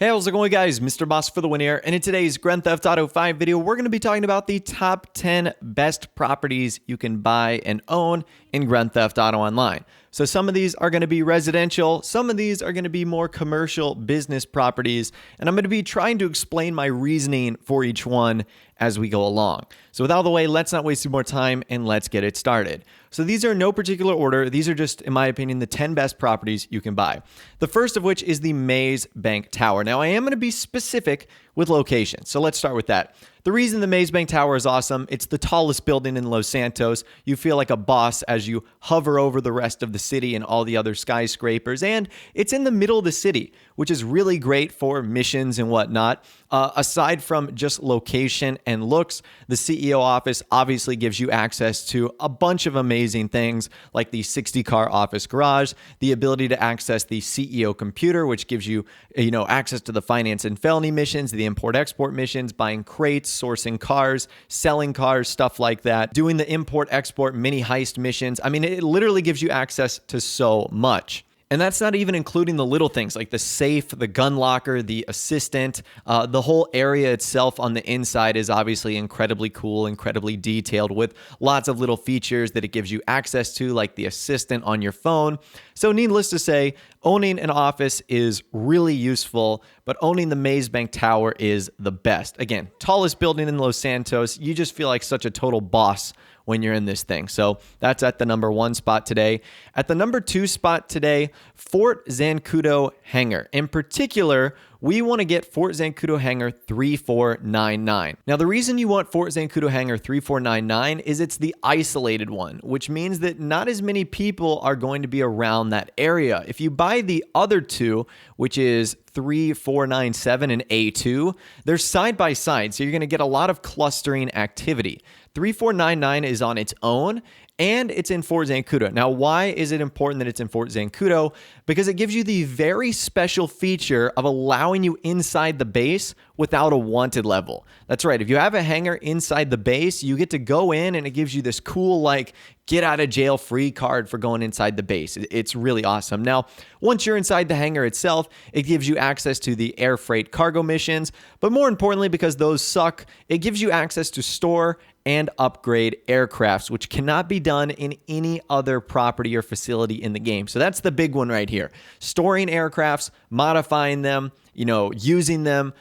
Hey, how's it going, guys? Mr. Boss for the win here, and in today's Grand Theft Auto 5 video, we're going to be talking about the top 10 best properties you can buy and own in Grand Theft Auto Online. So some of these are going to be residential, some of these are going to be more commercial business properties, and I'm going to be trying to explain my reasoning for each one as we go along. So with all the way, let's not waste more time and let's get it started. So these are in no particular order. These are just, in my opinion, the 10 best properties you can buy. The first of which is the Maze Bank Tower. Now, I am going to be specific with location. So let's start with that. The reason the Maze Bank Tower is awesome, it's the tallest building in Los Santos. You feel like a boss as you hover over the rest of the city and all the other skyscrapers. And it's in the middle of the city, which is really great for missions and whatnot. Aside from just location and looks, the CEO office obviously gives you access to a bunch of amazing things like the 60-car office garage, the ability to access the CEO computer, which gives you, access to the finance and felony missions, the import-export missions, buying crates, sourcing cars, selling cars, stuff like that, doing the import-export mini heist missions. I mean, it literally gives you access to so much. And that's not even including the little things like the safe, the gun locker, the assistant. The whole area itself on the inside is obviously incredibly cool, incredibly detailed with lots of little features that it gives you access to, like the assistant on your phone. So needless to say, owning an office is really useful, but owning the Maze Bank Tower is the best. Again, tallest building in Los Santos. You just feel like such a total boss when you're in this thing. So that's at the number 1 spot today. At the number 2 spot today, Fort Zancudo Hangar. In particular, we want to get Fort Zancudo Hangar 3499. Now, the reason you want Fort Zancudo Hangar 3499 is it's the isolated one, which means that not as many people are going to be around that area. If you buy the other two, which is 3497 and A2, they're side by side, so you're going to get a lot of clustering activity. 3499 is on its own, and it's in Fort Zancudo. Now, why is it important that it's in Fort Zancudo? Because it gives you the very special feature of allowing you inside the base without a wanted level. That's right. If you have a hangar inside the base, you get to go in and it gives you this cool, like, get out of jail free card for going inside the base. It's really awesome. Now, once you're inside the hangar itself, it gives you access to the air freight cargo missions, but more importantly, because those suck, it gives you access to store and upgrade aircrafts, which cannot be done in any other property or facility in the game. So that's the big one right here. Storing aircrafts, modifying them, using them,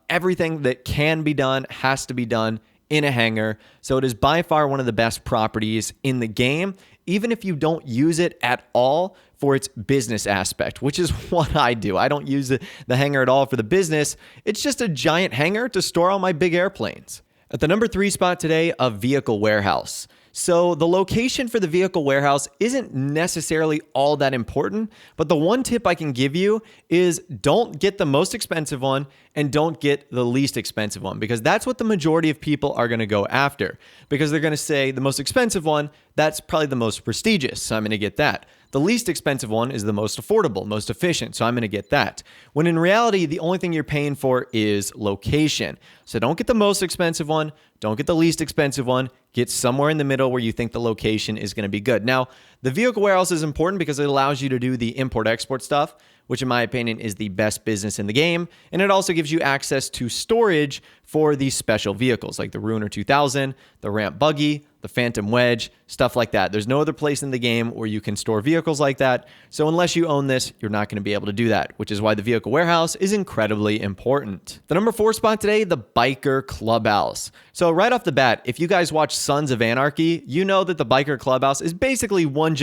everything that can be done has to be done in a hangar. So it is by far one of the best properties in the game, even if you don't use it at all for its business aspect, which is what I do. I don't use the hangar at all for the business. It's just a giant hangar to store all my big airplanes. At the number 3 spot today, a vehicle warehouse. So the location for the vehicle warehouse isn't necessarily all that important, but the one tip I can give you is don't get the most expensive one and don't get the least expensive one, because that's what the majority of people are going to go after, because they're going to say the most expensive one, that's probably the most prestigious, so I'm going to get that. The least expensive one is the most affordable, most efficient, so I'm going to get that. When in reality, the only thing you're paying for is location. So don't get the most expensive one, don't get the least expensive one, get somewhere in the middle where you think the location is going to be good. Now, the vehicle warehouse is important because it allows you to do the import-export stuff, which in my opinion is the best business in the game. And it also gives you access to storage for these special vehicles like the Ruiner 2000, the Ramp Buggy, the Phantom Wedge, stuff like that. There's no other place in the game where you can store vehicles like that. So unless you own this, you're not going to be able to do that, which is why the vehicle warehouse is incredibly important. The number 4 spot today, the Biker Clubhouse. So right off the bat, if you guys watch Sons of Anarchy, you know that the Biker Clubhouse is basically one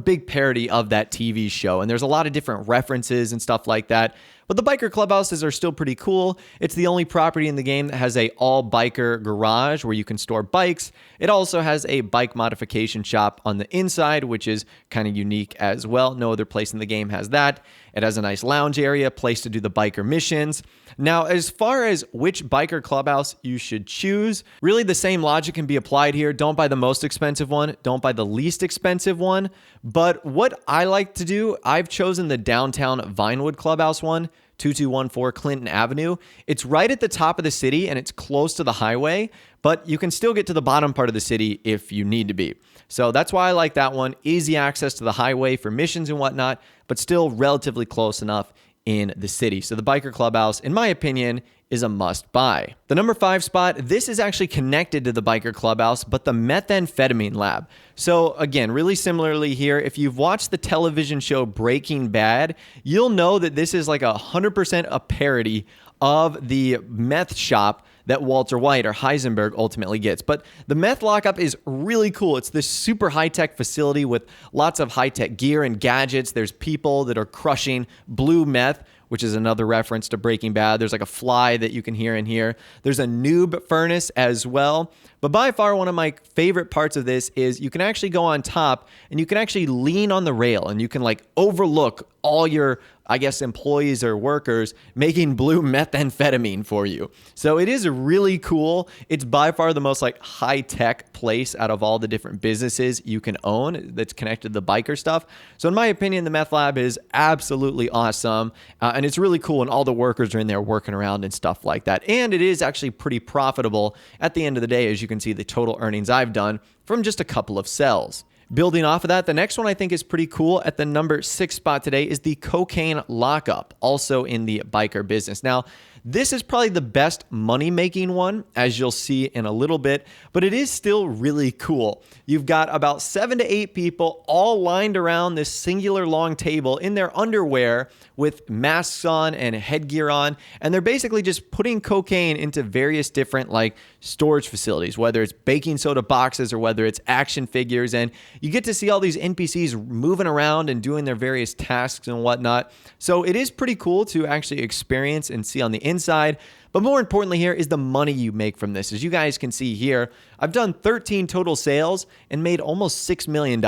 big parody of that TV show. And there's a lot of different references and stuff like that. But the biker clubhouses are still pretty cool. It's the only property in the game that has a all biker garage where you can store bikes. It also has a bike modification shop on the inside, which is kind of unique as well. No other place in the game has that. It has a nice lounge area, place to do the biker missions. Now, as far as which biker clubhouse you should choose, really the same logic can be applied here. Don't buy the most expensive one. Don't buy the least expensive one. But what I like to do, I've chosen the downtown Vinewood Clubhouse one, 2214 Clinton Avenue. It's right at the top of the city and it's close to the highway, but you can still get to the bottom part of the city if you need to be. So that's why I like that one. Easy access to the highway for missions and whatnot, but still relatively close enough in the city. So the Biker Clubhouse, in my opinion, is a must buy. The number 5 spot, this is actually connected to the Biker Clubhouse, but the methamphetamine lab. So again, really similarly here, if you've watched the television show Breaking Bad, you'll know that this is like 100% a parody of the meth shop that Walter White or Heisenberg ultimately gets. But the meth lockup is really cool. It's this super high-tech facility with lots of high-tech gear and gadgets. There's people that are crushing blue meth, which is another reference to Breaking Bad. There's like a fly that you can hear in here. There's a noob furnace as well. But by far, one of my favorite parts of this is you can actually go on top and you can actually lean on the rail and you can like overlook all your, I guess, employees or workers making blue methamphetamine for you. So it is really cool. It's by far the most like high-tech place out of all the different businesses you can own that's connected to the biker stuff. So in my opinion, the meth lab is absolutely awesome. And it's really cool when all the workers are in there working around and stuff like that. And it is actually pretty profitable at the end of the day, as you can see the total earnings I've done from just a couple of cells. Building off of that, the next one I think is pretty cool at the number 6 spot today is the cocaine lockup, also in the biker business. Now, this is probably the best money-making one, as you'll see in a little bit, but it is still really cool. You've got about 7 to 8 people all lined around this singular long table in their underwear with masks on and headgear on, and they're basically just putting cocaine into various different like storage facilities, whether it's baking soda boxes or whether it's action figures, and you get to see all these NPCs moving around and doing their various tasks and whatnot. So it is pretty cool to actually experience and see on the inside. But more importantly here is the money you make from this. As you guys can see here, I've done 13 total sales and made almost $6 million,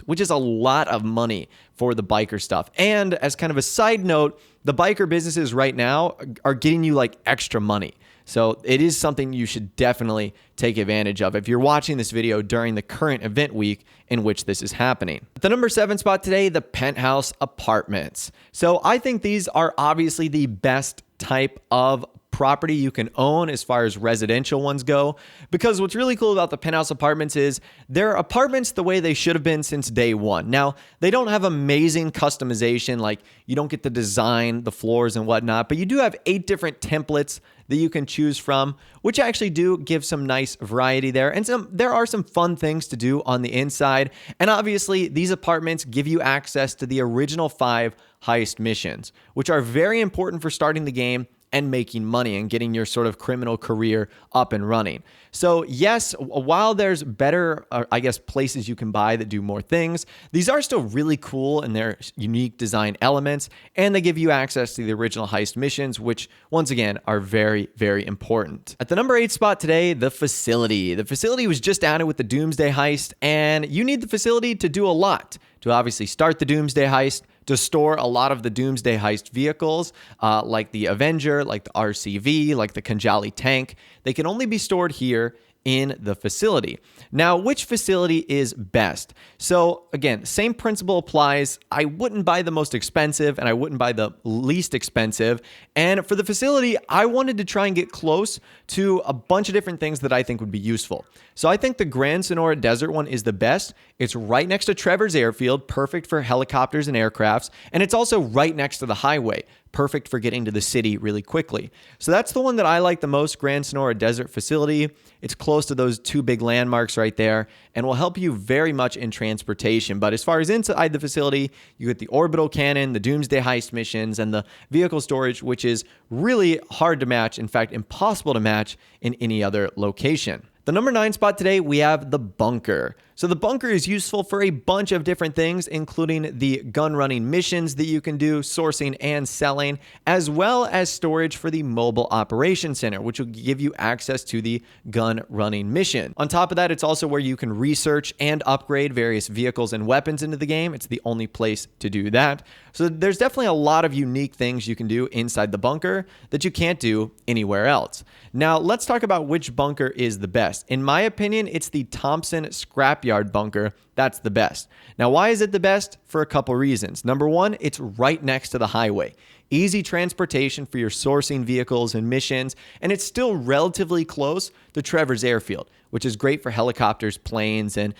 which is a lot of money for the biker stuff. And as kind of a side note, the biker businesses right now are getting you like extra money. So it is something you should definitely take advantage of if you're watching this video during the current event week in which this is happening. The number 7 spot today, the Penthouse Apartments. So I think these are obviously the best type of property you can own as far as residential ones go, because what's really cool about the Penthouse Apartments is they're apartments the way they should have been since day one. Now, they don't have amazing customization, like you don't get to design the floors and whatnot, but you do have 8 different templates that you can choose from, which actually do give some nice variety there. And there are some fun things to do on the inside. And obviously, these apartments give you access to the original 5 heist missions, which are very important for starting the game and making money and getting your sort of criminal career up and running. So yes, while there's better, I guess, places you can buy that do more things, these are still really cool in their unique design elements, and they give you access to the original heist missions, which once again are very, very important. At the number 8 spot today, the facility. The facility was just added with the Doomsday Heist, and you need the facility to do a lot. To obviously start the Doomsday Heist, to store a lot of the Doomsday Heist vehicles, like the Avenger, like the RCV, like the Kanjali tank. They can only be stored here in the facility. Now, which facility is best? So again, same principle applies. I wouldn't buy the most expensive and I wouldn't buy the least expensive. And for the facility, I wanted to try and get close to a bunch of different things that I think would be useful. So I think the Grand Sonora Desert one is the best. It's right next to Trevor's Airfield, perfect for helicopters and aircrafts. And it's also right next to the highway, perfect for getting to the city really quickly. So that's the one that I like the most, Grand Sonora Desert Facility. It's close to those 2 big landmarks right there and will help you very much in transportation. But as far as inside the facility, you get the orbital cannon, the Doomsday Heist missions, and the vehicle storage, which is really hard to match, in fact, impossible to match in any other location. The number 9 spot today, we have the bunker. So the bunker is useful for a bunch of different things, including the gun running missions that you can do, sourcing and selling, as well as storage for the mobile operations center, which will give you access to the gun running mission. On top of that, it's also where you can research and upgrade various vehicles and weapons into the game. It's the only place to do that. So there's definitely a lot of unique things you can do inside the bunker that you can't do anywhere else. Now, let's talk about which bunker is the best. In my opinion, it's the Thompson Scrapyard bunker. That's the best. Now, why is it the best? For a couple reasons. Number one, it's right next to the highway. Easy transportation for your sourcing vehicles and missions, and it's still relatively close to Trevor's Airfield, which is great for helicopters, planes, and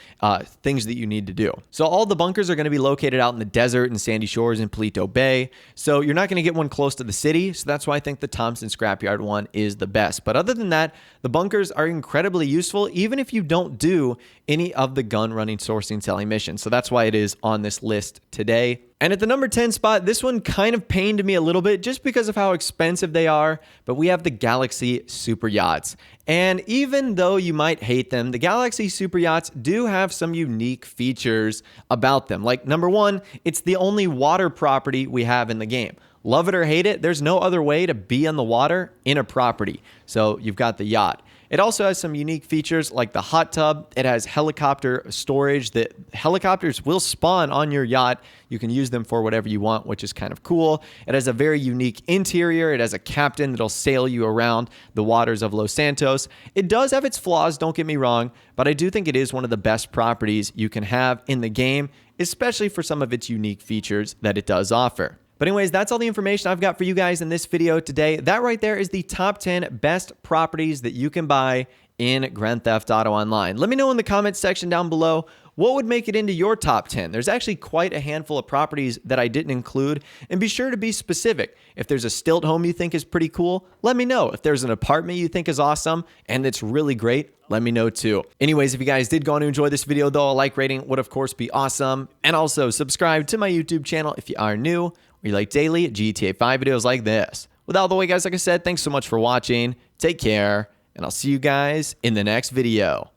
things that you need to do. So all the bunkers are going to be located out in the desert and sandy shores in Paleto Bay. So you're not going to get one close to the city. So that's why I think the Thompson Scrapyard one is the best. But other than that, the bunkers are incredibly useful, even if you don't do any of the gun running, sourcing, selling missions. So that's why it is on this list today. And at the number 10 spot, this one kind of pained me a little bit just because of how expensive they are, but we have the Galaxy Super Yachts. And even though you might hate them, the Galaxy Super Yachts do have some unique features about them. Like number one, it's the only water property we have in the game. Love it or hate it, there's no other way to be on the water in a property. So you've got the yacht. It also has some unique features like the hot tub. It has helicopter storage that helicopters will spawn on your yacht. You can use them for whatever you want, which is kind of cool. It has a very unique interior. It has a captain that'll sail you around the waters of Los Santos. It does have its flaws, don't get me wrong, but I do think it is one of the best properties you can have in the game, especially for some of its unique features that it does offer. But anyways, that's all the information I've got for you guys in this video today. That right there is the top 10 best properties that you can buy in Grand Theft Auto Online. Let me know in the comments section down below what would make it into your top 10. There's actually quite a handful of properties that I didn't include, and be sure to be specific. If there's a stilt home you think is pretty cool, let me know. If there's an apartment you think is awesome and it's really great, let me know too. Anyways, if you guys did go on to enjoy this video though, a like rating would of course be awesome. And also subscribe to my YouTube channel if you are new. We like daily GTA 5 videos like this. With all the way, guys, like I said, thanks so much for watching. Take care, and I'll see you guys in the next video.